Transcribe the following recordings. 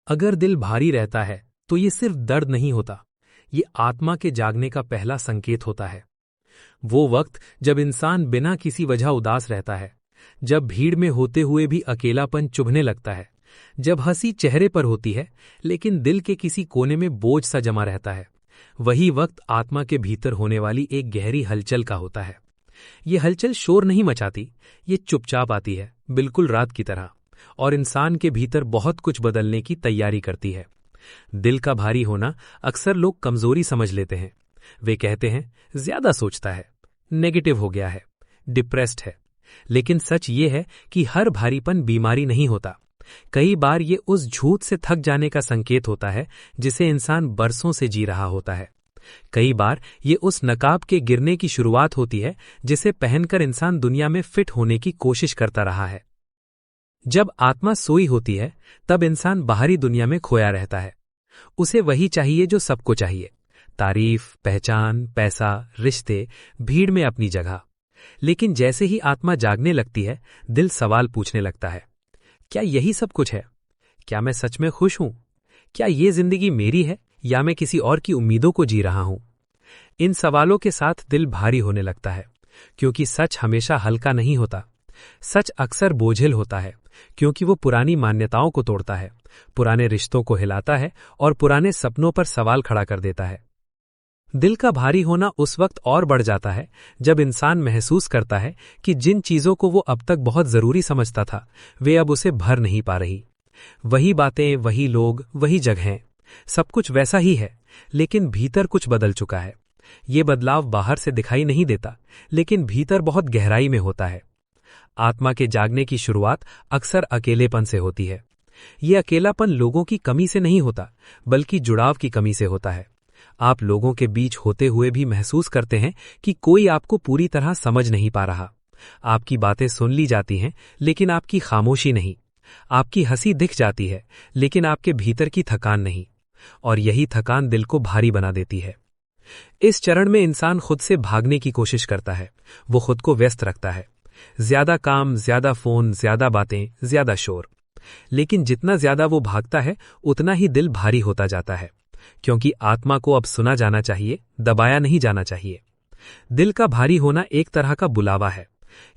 अगर दिल भारी रहता है तो ये सिर्फ दर्द नहीं होता, ये आत्मा के जागने का पहला संकेत होता है। वो वक्त जब इंसान बिना किसी वजह उदास रहता है, जब भीड़ में होते हुए भी अकेलापन चुभने लगता है, जब हंसी चेहरे पर होती है लेकिन दिल के किसी कोने में बोझ सा जमा रहता है, वही वक्त आत्मा के भीतर होने वाली एक गहरी हलचल का होता है। ये हलचल शोर नहीं मचाती, ये चुपचाप आती है, बिल्कुल रात की तरह, और इंसान के भीतर बहुत कुछ बदलने की तैयारी करती है। दिल का भारी होना अक्सर लोग कमजोरी समझ लेते हैं। वे कहते हैं ज्यादा सोचता है, नेगेटिव हो गया है, डिप्रेस्ड है। लेकिन सच ये है कि हर भारीपन बीमारी नहीं होता। कई बार ये उस झूठ से थक जाने का संकेत होता है जिसे इंसान बरसों से जी रहा होता है। कई बार ये उस नकाब के गिरने की शुरुआत होती है जिसे पहनकर इंसान दुनिया में फिट होने की कोशिश करता रहा है। जब आत्मा सोई होती है तब इंसान बाहरी दुनिया में खोया रहता है। उसे वही चाहिए जो सबको चाहिए, तारीफ, पहचान, पैसा, रिश्ते, भीड़ में अपनी जगह। लेकिन जैसे ही आत्मा जागने लगती है, दिल सवाल पूछने लगता है, क्या यही सब कुछ है? क्या मैं सच में खुश हूं? क्या ये जिंदगी मेरी है या मैं किसी और की उम्मीदों को जी रहा हूं? इन सवालों के साथ दिल भारी होने लगता है, क्योंकि सच हमेशा हल्का नहीं होता। सच अक्सर बोझिल होता है, क्योंकि वो पुरानी मान्यताओं को तोड़ता है, पुराने रिश्तों को हिलाता है और पुराने सपनों पर सवाल खड़ा कर देता है। दिल का भारी होना उस वक्त और बढ़ जाता है जब इंसान महसूस करता है कि जिन चीजों को वो अब तक बहुत जरूरी समझता था, वे अब उसे भर नहीं पा रही। वही बातें, वही लोग, वही जगहें, सब कुछ वैसा ही है, लेकिन भीतर कुछ बदल चुका है। ये बदलाव बाहर से दिखाई नहीं देता, लेकिन भीतर बहुत गहराई में होता है। आत्मा के जागने की शुरुआत अक्सर अकेलेपन से होती है। ये अकेलापन लोगों की कमी से नहीं होता, बल्कि जुड़ाव की कमी से होता है। आप लोगों के बीच होते हुए भी महसूस करते हैं कि कोई आपको पूरी तरह समझ नहीं पा रहा। आपकी बातें सुन ली जाती हैं, लेकिन आपकी खामोशी नहीं। आपकी हंसी दिख जाती है, लेकिन आपके भीतर की थकान नहीं। और यही थकान दिल को भारी बना देती है। इस चरण में इंसान खुद से भागने की कोशिश करता है। वो खुद को व्यस्त रखता है। ज्यादा काम, ज्यादा फोन, ज्यादा बातें, ज्यादा शोर। लेकिन जितना ज्यादा वो भागता है, उतना ही दिल भारी होता जाता है, क्योंकि आत्मा को अब सुना जाना चाहिए, दबाया नहीं जाना चाहिए। दिल का भारी होना एक तरह का बुलावा है।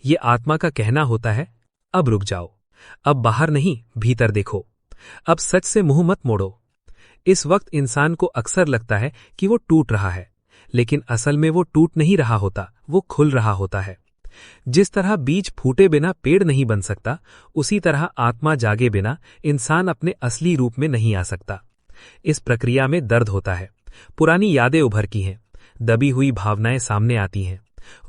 ये आत्मा का कहना होता है, अब रुक जाओ, अब बाहर नहीं, भीतर देखो, अब सच से मुंह मत मोड़ो। इस वक्त इंसान को अक्सर लगता है कि वो टूट रहा है, लेकिन असल में वो टूट नहीं रहा होता, वो खुल रहा होता है। जिस तरह बीज फूटे बिना पेड़ नहीं बन सकता, उसी तरह आत्मा जागे बिना इंसान अपने असली रूप में नहीं आ सकता। इस प्रक्रिया में दर्द होता है, पुरानी यादें उभरती हैं, दबी हुई भावनाएं सामने आती हैं।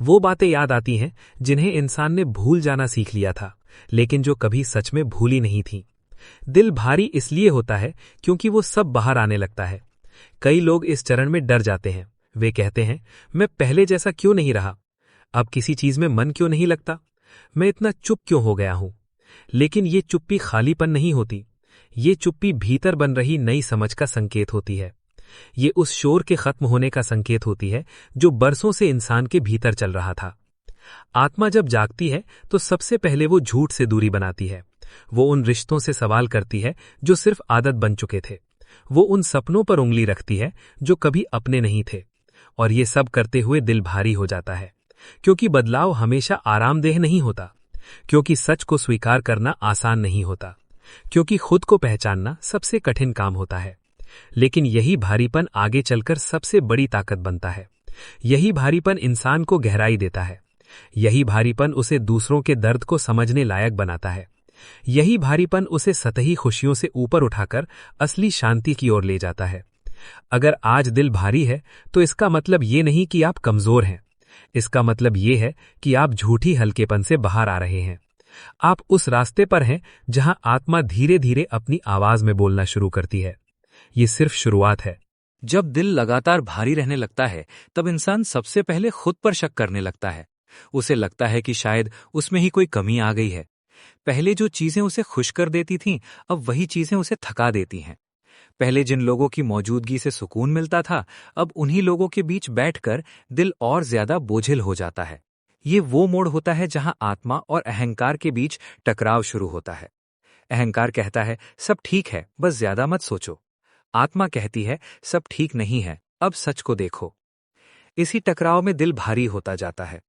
वो बातें याद आती हैं जिन्हें इंसान ने भूल जाना सीख लिया था, लेकिन जो कभी सच में भूली नहीं थी। दिल भारी इसलिए होता है क्योंकि वो सब बाहर आने लगता है। कई लोग इस चरण में डर जाते हैं। वे कहते हैं, मैं पहले जैसा क्यों नहीं रहा? अब किसी चीज में मन क्यों नहीं लगता? मैं इतना चुप क्यों हो गया हूं? लेकिन ये चुप्पी खालीपन नहीं होती। ये चुप्पी भीतर बन रही नई समझ का संकेत होती है। ये उस शोर के खत्म होने का संकेत होती है जो बरसों से इंसान के भीतर चल रहा था। आत्मा जब जागती है तो सबसे पहले वो झूठ से दूरी बनाती है। वो उन रिश्तों से सवाल करती है जो सिर्फ आदत बन चुके थे। वो उन सपनों पर उंगली रखती है जो कभी अपने नहीं थे। और ये सब करते हुए दिल भारी हो जाता है, क्योंकि बदलाव हमेशा आरामदेह नहीं होता, क्योंकि सच को स्वीकार करना आसान नहीं होता, क्योंकि खुद को पहचानना सबसे कठिन काम होता है। लेकिन यही भारीपन आगे चलकर सबसे बड़ी ताकत बनता है। यही भारीपन इंसान को गहराई देता है। यही भारीपन उसे दूसरों के दर्द को समझने लायक बनाता है। यही भारीपन उसे सतही खुशियों से ऊपर उठाकर असली शांति की ओर ले जाता है। अगर आज दिल भारी है तो इसका मतलब ये नहीं कि आप कमजोर हैं। इसका मतलब ये है कि आप झूठी हल्केपन से बाहर आ रहे हैं। आप उस रास्ते पर हैं जहां आत्मा धीरे धीरे अपनी आवाज में बोलना शुरू करती है। ये सिर्फ शुरुआत है। जब दिल लगातार भारी रहने लगता है, तब इंसान सबसे पहले खुद पर शक करने लगता है। उसे लगता है कि शायद उसमें ही कोई कमी आ गई है। पहले जो चीजें उसे खुश कर देती थीं, अब वही चीजें उसे थका देती हैं। पहले जिन लोगों की मौजूदगी से सुकून मिलता था, अब उन्हीं लोगों के बीच बैठकर दिल और ज्यादा बोझिल हो जाता है। ये वो मोड़ होता है जहां आत्मा और अहंकार के बीच टकराव शुरू होता है। अहंकार कहता है सब ठीक है, बस ज्यादा मत सोचो। आत्मा कहती है सब ठीक नहीं है, अब सच को देखो। इसी टकराव में दिल भारी होता जाता है।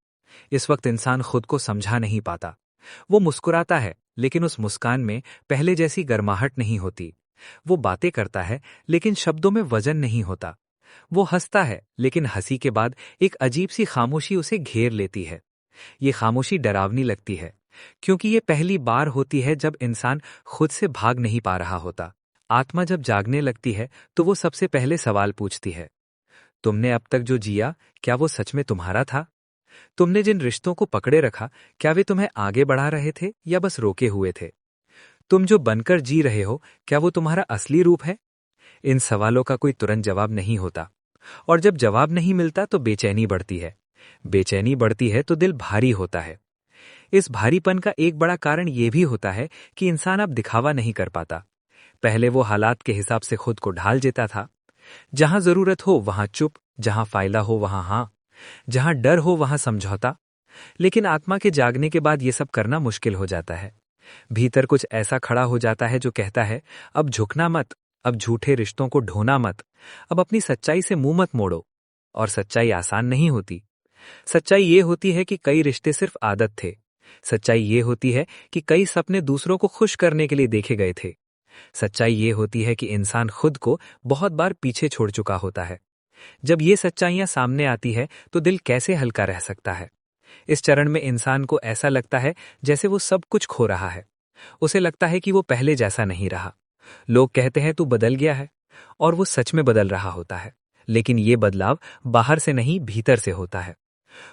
इस वक्त इंसान खुद को समझा नहीं पाता। वो मुस्कुराता है, लेकिन उस मुस्कान में पहले जैसी गर्माहट नहीं होती। वो बातें करता है, लेकिन शब्दों में वजन नहीं होता। वो हंसता है, लेकिन हंसी के बाद एक अजीब सी खामोशी उसे घेर लेती है। ये खामोशी डरावनी लगती है, क्योंकि ये पहली बार होती है जब इंसान खुद से भाग नहीं पा रहा होता। आत्मा जब जागने लगती है तो वो सबसे पहले सवाल पूछती है, तुमने अब तक जो जिया, क्या वो सच में तुम्हारा था? तुमने जिन रिश्तों को पकड़े रखा, क्या वे तुम्हें आगे बढ़ा रहे थे या बस रोके हुए थे? तुम जो बनकर जी रहे हो, क्या वो तुम्हारा असली रूप है? इन सवालों का कोई तुरंत जवाब नहीं होता, और जब जवाब नहीं मिलता तो बेचैनी बढ़ती है। बेचैनी बढ़ती है तो दिल भारी होता है। इस भारीपन का एक बड़ा कारण यह भी होता है कि इंसान अब दिखावा नहीं कर पाता। पहले वो हालात के हिसाब से खुद को ढाल देता था। जहां जरूरत हो वहां चुप, जहां फायदा हो वहां हां, जहां डर हो वहां समझौता। लेकिन आत्मा के जागने के बाद ये सब करना मुश्किल हो जाता है। भीतर कुछ ऐसा खड़ा हो जाता है जो कहता है, अब झुकना मत, अब झूठे रिश्तों को ढोना मत, अब अपनी सच्चाई से मुंह मत मोड़ो। और सच्चाई आसान नहीं होती। सच्चाई ये होती है कि कई रिश्ते सिर्फ आदत थे। सच्चाई ये होती है कि कई सपने दूसरों को खुश करने के लिए देखे गए थे। सच्चाई ये होती है कि इंसान खुद को बहुत बार पीछे छोड़ चुका होता है। जब ये सच्चाइयां सामने आती है तो दिल कैसे हल्का रह सकता है? इस चरण में इंसान को ऐसा लगता है जैसे वो सब कुछ खो रहा है। उसे लगता है कि वो पहले जैसा नहीं रहा। लोग कहते हैं तू बदल गया है, और वो सच में बदल रहा होता है। लेकिन ये बदलाव बाहर से नहीं, भीतर से होता है।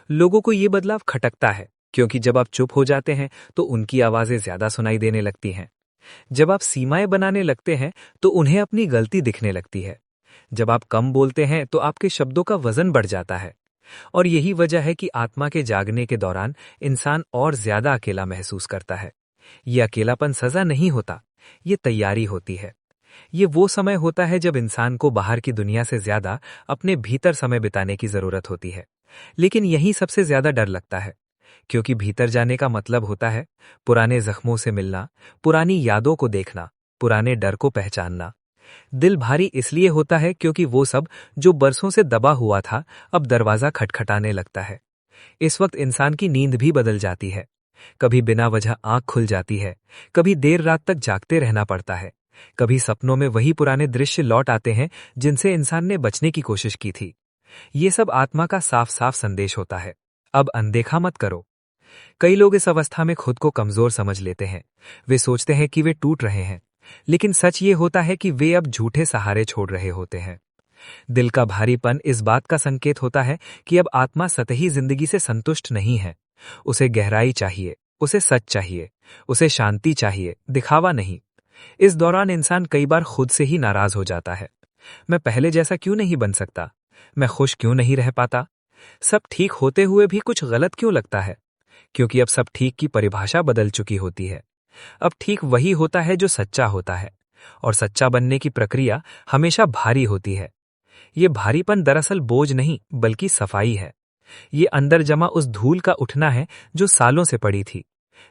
लोगों को ये बदलाव खटकता है, क्योंकि जब आप चुप हो जाते हैं तो उनकी आवाजें ज्यादा सुनाई देने लगती हैं। जब आप सीमाएं बनाने लगते हैं तो उन्हें अपनी गलती दिखने लगती है। जब आप कम बोलते हैं तो आपके शब्दों का वजन बढ़ जाता है। और यही वजह है कि आत्मा के जागने के दौरान इंसान और ज्यादा अकेला महसूस करता है। ये अकेलापन सजा नहीं होता, ये तैयारी होती है। ये वो समय होता है जब इंसान को बाहर की दुनिया से ज्यादा अपने भीतर समय बिताने की जरूरत होती है। लेकिन यही सबसे ज्यादा डर लगता है, क्योंकि भीतर जाने का मतलब होता है पुराने जख्मों से मिलना, पुरानी यादों को देखना, पुराने डर को पहचानना। दिल भारी इसलिए होता है क्योंकि वो सब जो बरसों से दबा हुआ था अब दरवाजा खटखटाने लगता है। इस वक्त इंसान की नींद भी बदल जाती है। कभी बिना वजह आंख खुल जाती है, कभी देर रात तक जागते रहना पड़ता है, कभी सपनों में वही पुराने दृश्य लौट आते हैं जिनसे इंसान ने बचने की कोशिश की थी। ये सब आत्मा का साफ साफ संदेश होता है, अब अनदेखा मत करो। कई लोग इस अवस्था में खुद को कमजोर समझ लेते हैं। वे सोचते हैं कि वे टूट रहे हैं, लेकिन सच ये होता है कि वे अब झूठे सहारे छोड़ रहे होते हैं। दिल का भारीपन इस बात का संकेत होता है कि अब आत्मा सतही जिंदगी से संतुष्ट नहीं है। उसे गहराई चाहिए, उसे सच चाहिए, उसे शांति चाहिए, दिखावा नहीं। इस दौरान इंसान कई बार खुद से ही नाराज हो जाता है। मैं पहले जैसा क्यों नहीं बन सकता? मैं खुश क्यों नहीं रह पाता? सब ठीक होते हुए भी कुछ गलत क्यों लगता है? क्योंकि अब सब ठीक की परिभाषा बदल चुकी होती है। अब ठीक वही होता है जो सच्चा होता है, और सच्चा बनने की प्रक्रिया हमेशा भारी होती है। ये भारीपन दरअसल बोझ नहीं, बल्कि सफाई है। ये अंदर जमा उस धूल का उठना है जो सालों से पड़ी थी।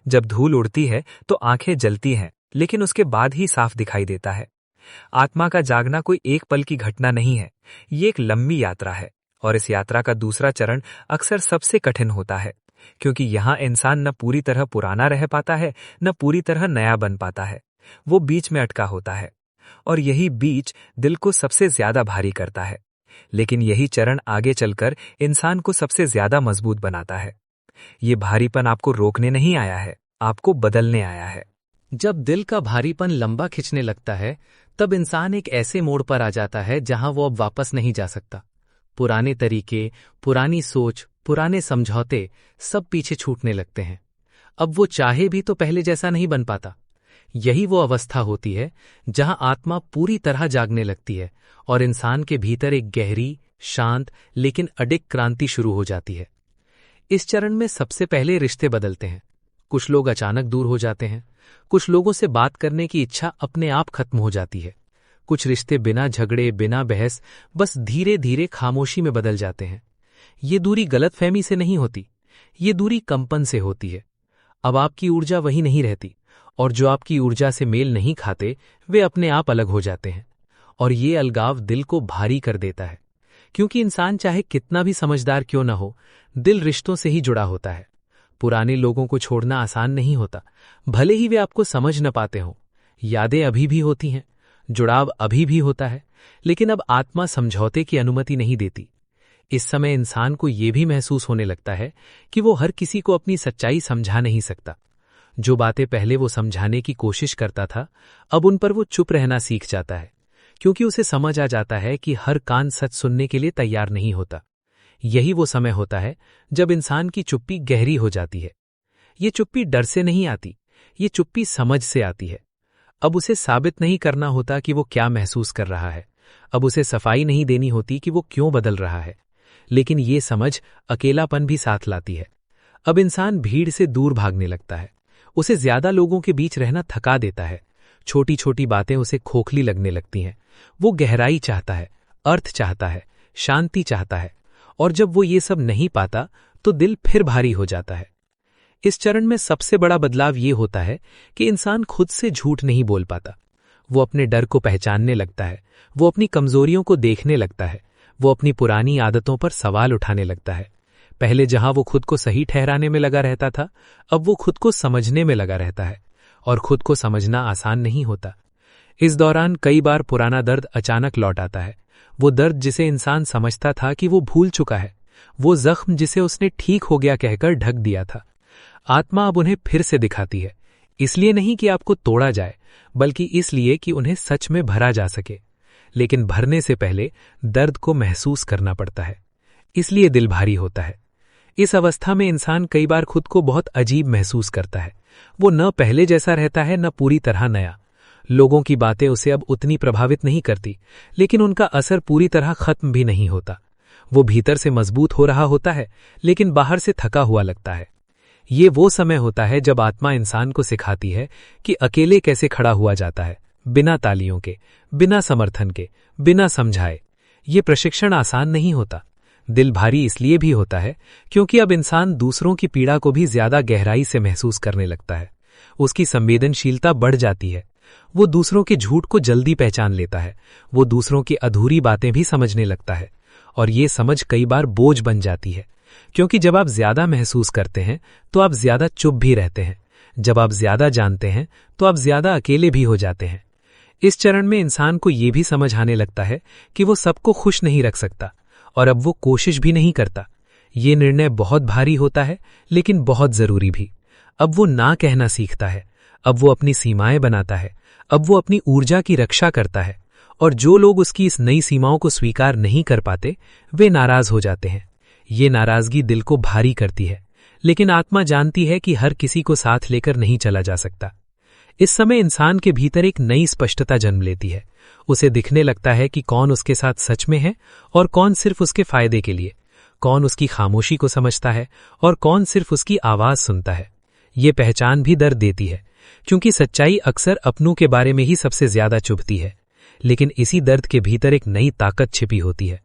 जब धूल उड़ती है तो आंखें जलती हैं, लेकिन उसके बाद ही साफ दिखाई देता है। आत्मा का जागना कोई एक पल की घटना नहीं है, ये एक लंबी यात्रा है। और इस यात्रा का दूसरा चरण अक्सर सबसे कठिन होता है, क्योंकि यहाँ इंसान न पूरी तरह पुराना रह पाता है, न पूरी तरह नया बन पाता है। वो बीच में अटका होता है, और यही बीच दिल को सबसे ज्यादा भारी करता है। लेकिन यही चरण आगे चलकर इंसान को सबसे ज्यादा मजबूत बनाता है। ये भारीपन आपको रोकने नहीं आया है, आपको बदलने आया है। जब दिल का भारीपन लंबा खिंचने लगता है, तब इंसान एक ऐसे मोड़ पर आ जाता है जहां वो अब वापस नहीं जा सकता। पुराने तरीके, पुरानी सोच, पुराने समझौते सब पीछे छूटने लगते हैं। अब वो चाहे भी तो पहले जैसा नहीं बन पाता। यही वो अवस्था होती है जहां आत्मा पूरी तरह जागने लगती है और इंसान के भीतर एक गहरी, शांत लेकिन अडिग क्रांति शुरू हो जाती है। इस चरण में सबसे पहले रिश्ते बदलते हैं। कुछ लोग अचानक दूर हो जाते हैं, कुछ लोगों से बात करने की इच्छा अपने आप खत्म हो जाती है। कुछ रिश्ते बिना झगड़े, बिना बहस, बस धीरे धीरे खामोशी में बदल जाते हैं। ये दूरी गलतफहमी से नहीं होती, ये दूरी कंपन से होती है। अब आपकी ऊर्जा वही नहीं रहती, और जो आपकी ऊर्जा से मेल नहीं खाते वे अपने आप अलग हो जाते हैं। और ये अलगाव दिल को भारी कर देता है, क्योंकि इंसान चाहे कितना भी समझदार क्यों न हो, दिल रिश्तों से ही जुड़ा होता है। पुराने लोगों को छोड़ना आसान नहीं होता, भले ही वे आपको समझ न पाते हों। यादें अभी भी होती हैं, जुड़ाव अभी भी होता है, लेकिन अब आत्मा समझौते की अनुमति नहीं देती। इस समय इंसान को यह भी महसूस होने लगता है कि वो हर किसी को अपनी सच्चाई समझा नहीं सकता। जो बातें पहले वो समझाने की कोशिश करता था, अब उन पर वो चुप रहना सीख जाता है, क्योंकि उसे समझ आ जाता है कि हर कान सच सुनने के लिए तैयार नहीं होता। यही वो समय होता है जब इंसान की चुप्पी गहरी हो जाती है। ये चुप्पी डर से नहीं आती, ये चुप्पी समझ से आती है। अब उसे साबित नहीं करना होता कि वो क्या महसूस कर रहा है, अब उसे सफाई नहीं देनी होती कि वो क्यों बदल रहा है। लेकिन ये समझ अकेलापन भी साथ लाती है। अब इंसान भीड़ से दूर भागने लगता है, उसे ज्यादा लोगों के बीच रहना थका देता है। छोटी छोटी बातें उसे खोखली लगने लगती हैं। वो गहराई चाहता है, अर्थ चाहता है, शांति चाहता है, और जब वो ये सब नहीं पाता तो दिल फिर भारी हो जाता है। इस चरण में सबसे बड़ा बदलाव ये होता है कि इंसान खुद से झूठ नहीं बोल पाता। वो अपने डर को पहचानने लगता है, वो अपनी कमजोरियों को देखने लगता है, वो अपनी पुरानी आदतों पर सवाल उठाने लगता है। पहले जहां वो खुद को सही ठहराने में लगा रहता था, अब वो खुद को समझने में लगा रहता है, और खुद को समझना आसान नहीं होता। इस दौरान कई बार पुराना दर्द अचानक लौट आता है। वो दर्द जिसे इंसान समझता था कि वो भूल चुका है, वो जख्म जिसे उसने ठीक हो गया कहकर ढक दिया था। आत्मा अब उन्हें फिर से दिखाती है, इसलिए नहीं कि आपको तोड़ा जाए, बल्कि इसलिए कि उन्हें सच में भरा जा सके। लेकिन भरने से पहले दर्द को महसूस करना पड़ता है, इसलिए दिल भारी होता है। इस अवस्था में इंसान कई बार खुद को बहुत अजीब महसूस करता है। वो न पहले जैसा रहता है, न पूरी तरह नया। लोगों की बातें उसे अब उतनी प्रभावित नहीं करती, लेकिन उनका असर पूरी तरह खत्म भी नहीं होता। वो भीतर से मजबूत हो रहा होता है, लेकिन बाहर से थका हुआ लगता है। ये वो समय होता है जब आत्मा इंसान को सिखाती है कि अकेले कैसे खड़ा हुआ जाता है, बिना तालियों के, बिना समर्थन के, बिना समझाए। ये प्रशिक्षण आसान नहीं होता। दिल भारी इसलिए भी होता है क्योंकि अब इंसान दूसरों की पीड़ा को भी ज्यादा गहराई से महसूस करने लगता है। उसकी संवेदनशीलता बढ़ जाती है। वो दूसरों के झूठ को जल्दी पहचान लेता है, वो दूसरों की अधूरी बातें भी समझने लगता है। और ये समझ कई बार बोझ बन जाती है, क्योंकि जब आप ज्यादा महसूस करते हैं तो आप ज्यादा चुप भी रहते हैं। जब आप ज्यादा जानते हैं तो आप ज्यादा अकेले भी हो जाते हैं। इस चरण में इंसान को यह भी समझ आने लगता है कि वो सबको खुश नहीं रख सकता, और अब वो कोशिश भी नहीं करता। ये निर्णय बहुत भारी होता है, लेकिन बहुत जरूरी भी। अब वो ना कहना सीखता है, अब वो अपनी सीमाएं बनाता है, अब वो अपनी ऊर्जा की रक्षा करता है। और जो लोग उसकी इस नई सीमाओं को स्वीकार नहीं कर पाते, वे नाराज हो जाते हैं। ये नाराजगी दिल को भारी करती है, लेकिन आत्मा जानती है कि हर किसी को साथ लेकर नहीं चला जा सकता। इस समय इंसान के भीतर एक नई स्पष्टता जन्म लेती है। उसे दिखने लगता है कि कौन उसके साथ सच में है और कौन सिर्फ उसके फायदे के लिए, कौन उसकी खामोशी को समझता है और कौन सिर्फ उसकी आवाज सुनता है। ये पहचान भी दर्द देती है, क्योंकि सच्चाई अक्सर अपनों के बारे में ही सबसे ज्यादा चुभती है। लेकिन इसी दर्द के भीतर एक नई ताकत छिपी होती है।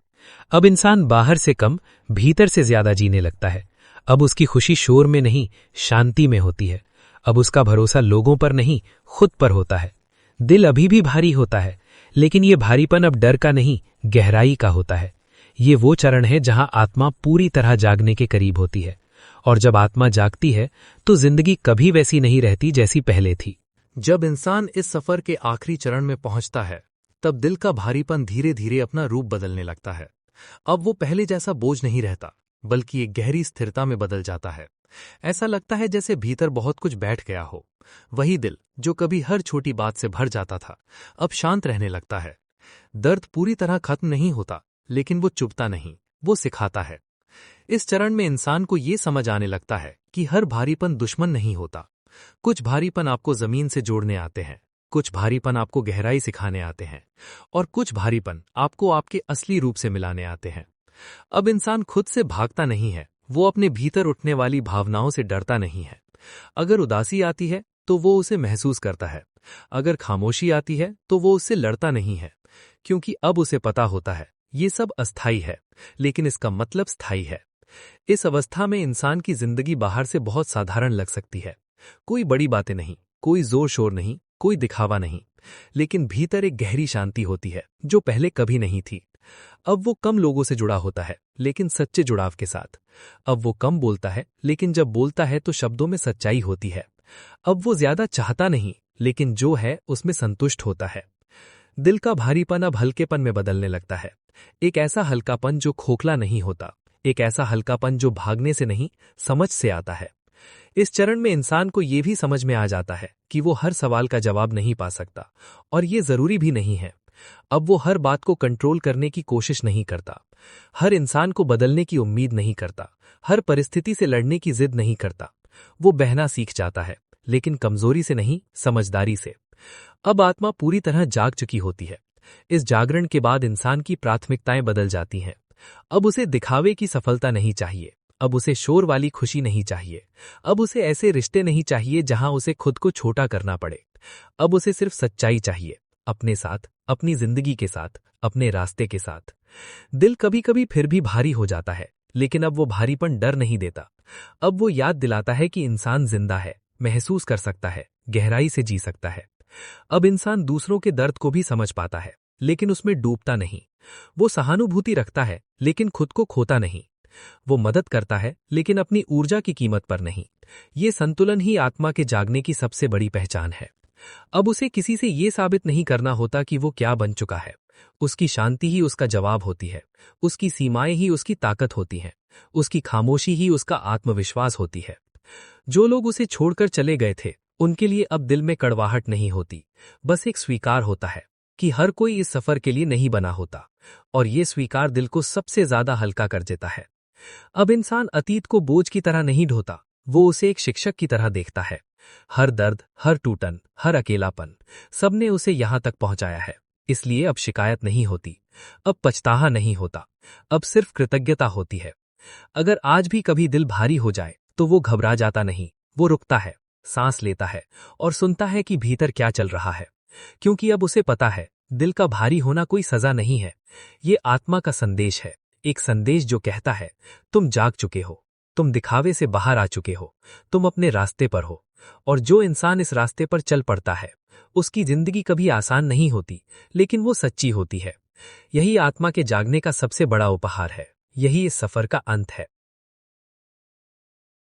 अब इंसान बाहर से कम, भीतर से ज्यादा जीने लगता है। अब उसकी खुशी शोर में नहीं, शांति में होती है। अब उसका भरोसा लोगों पर नहीं, खुद पर होता है। दिल अभी भी भारी होता है, लेकिन ये भारीपन अब डर का नहीं, गहराई का होता है। ये वो चरण है जहां आत्मा पूरी तरह जागने के करीब होती है। और जब आत्मा जागती है तो जिंदगी कभी वैसी नहीं रहती जैसी पहले थी। जब इंसान इस सफर के आखिरी चरण में पहुंचता है, तब दिल का भारीपन धीरे धीरे अपना रूप बदलने लगता है। अब वो पहले जैसा बोझ नहीं रहता, बल्कि एक गहरी स्थिरता में बदल जाता है। ऐसा लगता है जैसे भीतर बहुत कुछ बैठ गया हो। वही दिल जो कभी हर छोटी बात से भर जाता था, अब शांत रहने लगता है। दर्द पूरी तरह खत्म नहीं होता, लेकिन वो चुभता नहीं, वो सिखाता है। इस चरण में इंसान को ये समझ आने लगता है कि हर भारीपन दुश्मन नहीं होता। कुछ भारीपन आपको जमीन से जोड़ने आते हैं, कुछ भारीपन आपको गहराई सिखाने आते हैं, और कुछ भारीपन आपको आपके असली रूप से मिलाने आते हैं। अब इंसान खुद से भागता नहीं है, वो अपने भीतर उठने वाली भावनाओं से डरता नहीं है। अगर उदासी आती है तो वो उसे महसूस करता है, अगर खामोशी आती है तो वो उससे लड़ता नहीं है, क्योंकि अब उसे पता होता है ये सब अस्थायी है, लेकिन इसका मतलब स्थायी है। इस अवस्था में इंसान की जिंदगी बाहर से बहुत साधारण लग सकती है। कोई बड़ी बातें नहीं, कोई जोर शोर नहीं, कोई दिखावा नहीं, लेकिन भीतर एक गहरी शांति होती है जो पहले कभी नहीं थी। अब वो कम लोगों से जुड़ा होता है, लेकिन सच्चे जुड़ाव के साथ। अब वो कम बोलता है, लेकिन जब बोलता है तो शब्दों में सच्चाई होती है। अब वो ज्यादा चाहता नहीं, लेकिन जो है उसमें संतुष्ट होता है। दिल का भारीपन अब हल्केपन में बदलने लगता है। एक ऐसा हल्कापन जो खोखला नहीं होता, एक ऐसा हल्कापन जो भागने से नहीं, समझ से आता है। इस चरण में इंसान को ये भी समझ में आ जाता है कि वो हर सवाल का जवाब नहीं पा सकता, और ये जरूरी भी नहीं है। अब वो हर बात को कंट्रोल करने की कोशिश नहीं करता, हर इंसान को बदलने की उम्मीद नहीं करता, हर परिस्थिति से लड़ने की जिद नहीं करता। वो बहना सीख जाता है, लेकिन कमजोरी से नहीं, समझदारी से। अब आत्मा पूरी तरह जाग चुकी होती है। इस जागरण के बाद इंसान की प्राथमिकताएं बदल जाती हैं। अब उसे दिखावे की सफलता नहीं चाहिए, अब उसे शोर वाली खुशी नहीं चाहिए, अब उसे ऐसे रिश्ते नहीं चाहिए जहां उसे खुद को छोटा करना पड़े। अब उसे सिर्फ सच्चाई चाहिए, अपने साथ, अपनी जिंदगी के साथ, अपने रास्ते के साथ। दिल कभी कभी फिर भी भारी हो जाता है, लेकिन अब वो भारीपन डर नहीं देता। अब वो याद दिलाता है कि इंसान जिंदा है, महसूस कर सकता है, गहराई से जी सकता है। अब इंसान दूसरों के दर्द को भी समझ पाता है, लेकिन उसमें डूबता नहीं। वो सहानुभूति रखता है, लेकिन खुद को खोता नहीं। वो मदद करता है, लेकिन अपनी ऊर्जा की कीमत पर नहीं। ये संतुलन ही आत्मा के जागने की सबसे बड़ी पहचान है। अब उसे किसी से ये साबित नहीं करना होता कि वो क्या बन चुका है। उसकी शांति ही उसका जवाब होती है, उसकी सीमाएं ही उसकी ताकत होती हैं, उसकी खामोशी ही उसका आत्मविश्वास होती है। जो लोग उसे छोड़कर चले गए थे, उनके लिए अब दिल में कड़वाहट नहीं होती, बस एक स्वीकार होता है कि हर कोई इस सफर के लिए नहीं बना होता, और ये स्वीकार दिल को सबसे ज्यादा हल्का कर देता है। अब इंसान अतीत को बोझ की तरह नहीं ढोता, वो उसे एक शिक्षक की तरह देखता है। हर दर्द, हर टूटन, हर अकेलापन, सबने उसे यहां तक पहुंचाया है। इसलिए अब शिकायत नहीं होती, अब पछतावा नहीं होता, अब सिर्फ कृतज्ञता होती है। अगर आज भी कभी दिल भारी हो जाए तो वो घबरा जाता नहीं, वो रुकता है, सांस लेता है और सुनता है कि भीतर क्या चल रहा है। क्योंकि अब उसे पता है, दिल का भारी होना कोई सजा नहीं है, ये आत्मा का संदेश है। एक संदेश जो कहता है, तुम जाग चुके हो, तुम दिखावे से बाहर आ चुके हो, तुम अपने रास्ते पर हो। और जो इंसान इस रास्ते पर चल पड़ता है, उसकी जिंदगी कभी आसान नहीं होती, लेकिन वो सच्ची होती है। यही आत्मा के जागने का सबसे बड़ा उपहार है, यही इस सफर का अंत है।